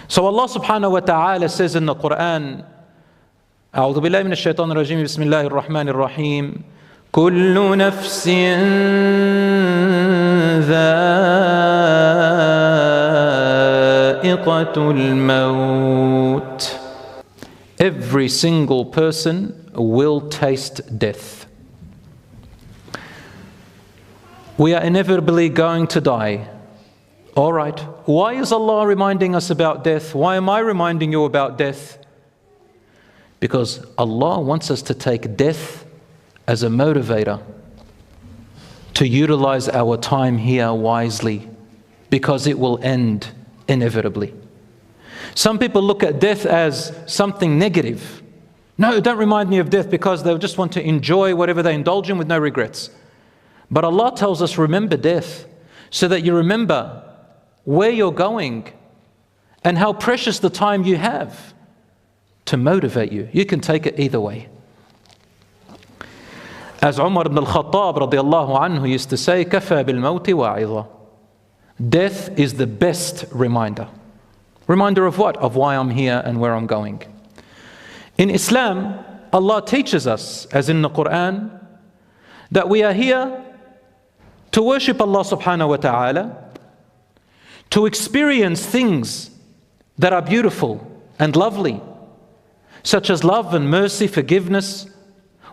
So Allah subhanahu wa ta'ala says in the Quran, أعوذ بالله من الشيطان الرجيم بسم الله الرحمن الرحيم كل نفس ذائقة الموت. Every single person will taste death. We are inevitably going to die. All right, why is Allah reminding us about death? Why am I reminding you about death? Because Allah wants us to take death as a motivator to utilize our time here wisely, because it will end inevitably. Some people look at death as something negative. No, don't remind me of death, because they just want to enjoy whatever they indulge in with no regrets. But Allah tells us, remember death, so that you remember where you're going and how precious the time you have to motivate you. You can take it either way. As Umar ibn al-Khattab radiallahu anhu used to say, كَفَى بِالْمَوْتِ وَعِظًا. Death is the best reminder. Reminder of what? Of why I'm here and where I'm going. In Islam, Allah teaches us, as in the Quran, that we are here to worship Allah subhanahu wa ta'ala, to experience things that are beautiful and lovely, such as love and mercy, forgiveness,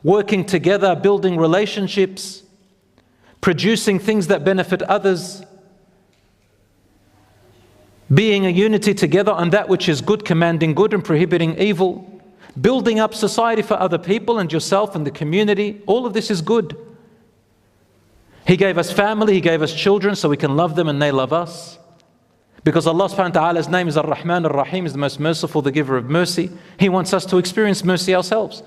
working together, building relationships, producing things that benefit others, being a unity together on that which is good, commanding good and prohibiting evil, building up society for other people and yourself and the community. All of this is good. He gave us family, He gave us children so we can love them and they love us. Because Allah subhanahu wa ta'ala's name is Ar-Rahman Ar-Rahim, is the most merciful, the giver of mercy. He wants us to experience mercy ourselves.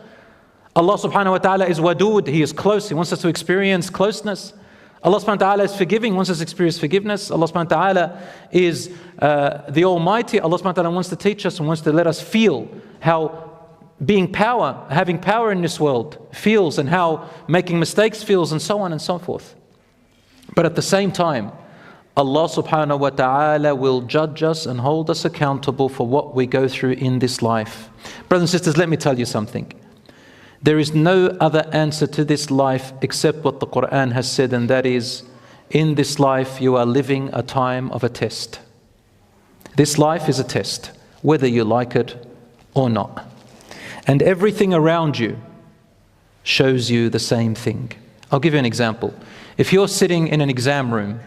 Allah subhanahu wa ta'ala is Wadud, He is close, He wants us to experience closeness. Allah subhanahu wa ta'ala is forgiving, wants us to experience forgiveness. Allah subhanahu wa ta'ala is the Almighty. Allah subhanahu wa ta'ala wants to teach us and wants to let us feel how having power in this world feels, and how making mistakes feels, and so on and so forth. But at the same time, Allah subhanahu wa ta'ala will judge us and hold us accountable for what we go through in this life. Brothers and sisters, let me tell you something. There is no other answer to this life except what the Quran has said, and that is, in this life you are living a time of a test. This life is a test, whether you like it or not. And everything around you shows you the same thing. I'll give you an example. If you're sitting in an exam room,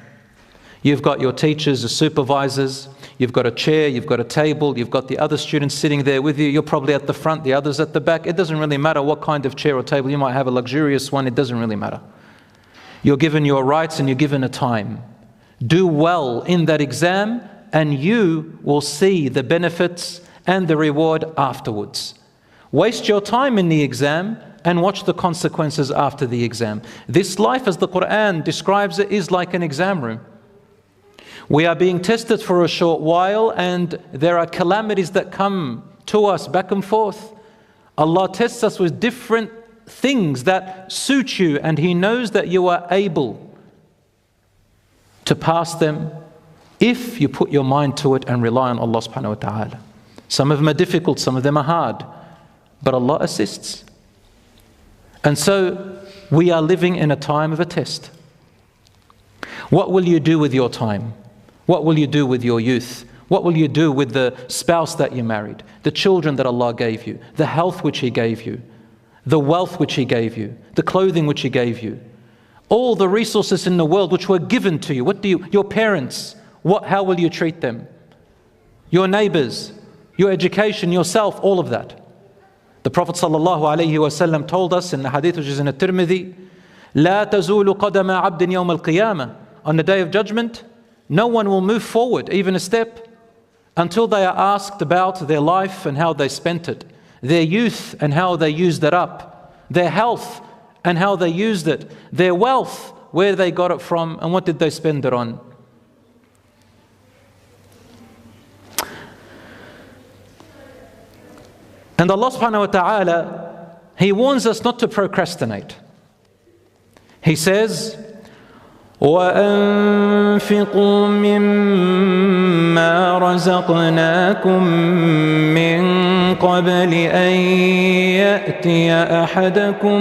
you've got your teachers, your supervisors, you've got a chair, you've got a table, you've got the other students sitting there with you, you're probably at the front, the others at the back. It doesn't really matter what kind of chair or table. You might have a luxurious one, it doesn't really matter. You're given your rights and you're given a time. Do well in that exam and you will see the benefits and the reward afterwards. Waste your time in the exam and watch the consequences after the exam. This life, as the Quran describes it, is like an exam room. We are being tested for a short while and there are calamities that come to us back and forth. Allah tests us with different things that suit you, and He knows that you are able to pass them if you put your mind to it and rely on Allah subhanahu wa ta'ala. Some of them are difficult, some of them are hard, but Allah assists. And so we are living in a time of a test. What will you do with your time? What will you do with your youth? What will you do with the spouse that you married, the children that Allah gave you, the health which He gave you, the wealth which He gave you, the clothing which He gave you, all the resources in the world which were given to you? Your parents, how will you treat them? Your neighbors, your education, yourself, all of that. The Prophet ﷺ told us in the hadith which is in the Tirmidhi, لا تزول قدم عبد يوم القيامة. On the day of judgment, no one will move forward even a step until they are asked about their life and how they spent it, their youth and how they used it up, their health and how they used it, their wealth, where they got it from and what did they spend it on. And Allah subhanahu wa ta'ala, He warns us not to procrastinate. He says, وأنفقوا مما رزقناكم من قبل أن يأتي أحدكم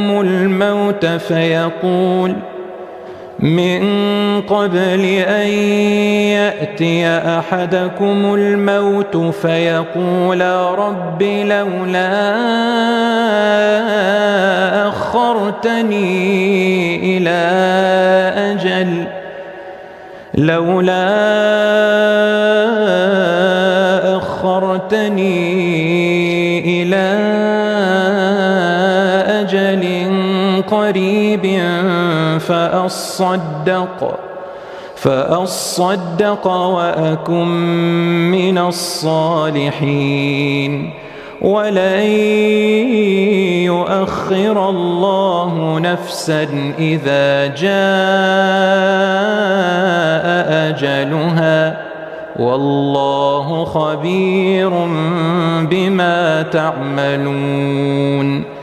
الموت فيقول رب لولا أخرتني إلى أجل قريب فأصدق وأكن من الصالحين ولن يؤخر الله نفسا إذا جاء أجلها والله خبير بما تعملون.